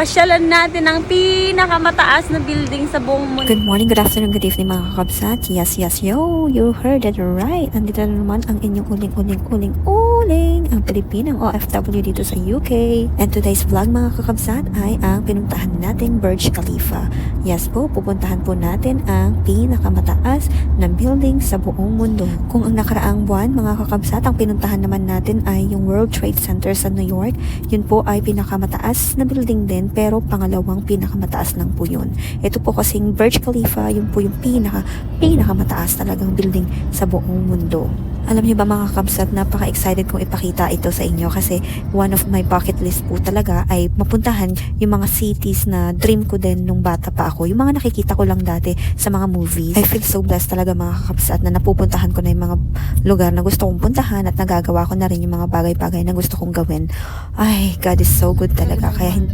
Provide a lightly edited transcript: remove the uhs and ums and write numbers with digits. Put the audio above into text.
Pasyalan natin ang pinakamataas na building sa buong mundo. Good morning, good afternoon, good evening mga kakabsat. Yes, yo, you heard it right. Andito na naman ang inyong uling, ang Pilipinang OFW dito sa UK. And today's vlog mga kakabsat ay ang pinuntahan nating Burj Khalifa. Yes po, pupuntahan po natin ang pinakamataas na building sa buong mundo. Kung ang nakaraang buwan mga kakabsat, ang pinuntahan naman natin ay yung World Trade Center sa New York. Yun po ay pinakamataas na building din, pero pangalawang pinakamataas lang po yun. Ito po kasing Burj Khalifa, yun po yung pinakamataas talagang building sa buong mundo. Alam niyo ba mga kabsat, napaka-excited kong ipakita ito sa inyo kasi one of my bucket list po talaga ay mapuntahan yung mga cities na dream ko din nung bata pa ako. Yung mga nakikita ko lang dati sa mga movies. I feel so blessed talaga mga kabsat na napupuntahan ko na yung mga lugar na gusto kong puntahan at nagagawa ko na rin yung mga bagay-bagay na gusto kong gawin. Ay, God is so good talaga. Kaya hindi